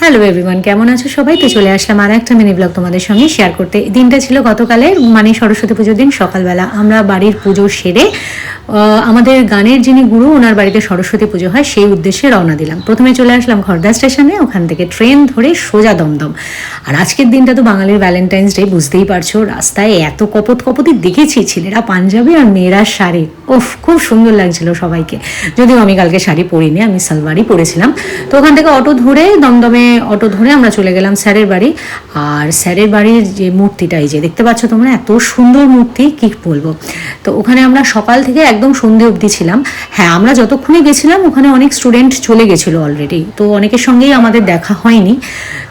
Hello everyone, কেমন আছো সবাই? তো চলে আসলাম আর একটা মিনি ব্লগ তোমাদের সঙ্গে শেয়ার করতে। দিনটা ছিল গতকালের, মানে সরস্বতী পুজোর দিন সকালবেলা আমরা বাড়ির পুজো সেরে আমাদের গানের যিনি গুরু ওনার বাড়িতে সরস্বতী পুজো হয় সেই উদ্দেশ্যে রওনা দিলাম। প্রথমে চলে আসলাম খড়দা স্টেশনে, ওখান থেকে ট্রেন ধরে সোজা দমদম। আর আজকের দিনটা তো বাঙালির ভ্যালেন্টাইন্স ডে, বুঝতেই পারছো। রাস্তায় এত কপতি দেখেছি, ছেলেরা পাঞ্জাবি আর মেয়েরা শাড়ি। ওফ, খুব সুন্দর লাগছিল সবাইকে। যদিও আমি কালকে শাড়ি পরিনি, আমি সালওয়ারই পরেছিলাম। তো ওখান থেকে অটো ধরে দমদমে আমরা চলে গেলাম স্যারের বাড়ি। আর স্যারের বাড়ির যে মূর্তিটা, এই যে দেখতে পাচ্ছ তোমরা, এত সুন্দর মূর্তি, কি বলবো। তো ওখানে আমরা সকাল থেকে একদম সন্ধে অবধি ছিলাম। হ্যাঁ, আমরা যতক্ষণে গেছিলাম ওখানে অনেক স্টুডেন্ট চলে গেছিলো অলরেডি, তো অনেকের সঙ্গেই আমাদের দেখা হয়নি।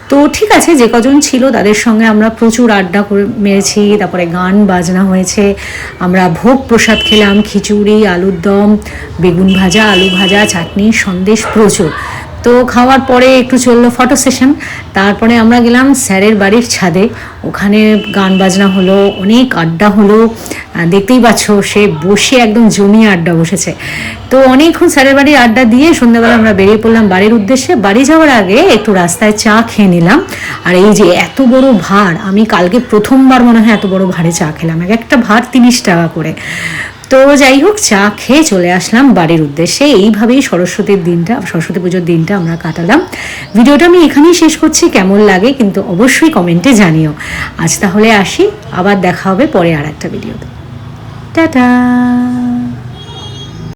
তো ঠিক আছে, যে কজন ছিল তাদের সঙ্গে আমরা প্রচুর আড্ডা করে মেরেছি, তারপরে গান বাজনা হয়েছে, আমরা ভোগ প্রসাদ খেলাম, খিচুড়ি, আলুর দম, বেগুন ভাজা, আলু ভাজা, চাটনি, সন্দেশ প্রচুর। তো খাওয়ার পরে একটু চললো ফটো সেশন। তারপরে আমরা গেলাম স্যারের বাড়ির ছাদে, ওখানে গান বাজনা হলো, অনেক আড্ডা হলো। দেখতেই পাচ্ছ, সে বসে একদম জমিয়ে আড্ডা বসেছে। তো অনেকক্ষণ স্যারের বাড়ির আড্ডা দিয়ে সন্ধ্যাবেলা আমরা বেরিয়ে পড়লাম বাড়ির উদ্দেশ্যে। বাড়ি যাওয়ার আগে একটু রাস্তায় চা খেয়ে নিলাম। আর এই যে এত বড় ভাঁড়, আমি কালকে প্রথমবার মনে হয় এত বড় ভাঁড়ে চা খেলাম, এক একটা ভাঁড় 30 টাকা করে। তো যাই হোক, চা খেয়ে চলে আসলাম বাড়ির উদ্দেশ্যে। এইভাবেই সরস্বতী পুজোর দিনটা আমরা কাটালাম। ভিডিওটা আমি এখানেই শেষ করছি। কেমন লাগে কিন্তু অবশ্যই কমেন্টে জানিও। আজ তাহলে আসি, আবার দেখা হবে পরে আর একটা ভিডিওতে। টাটা।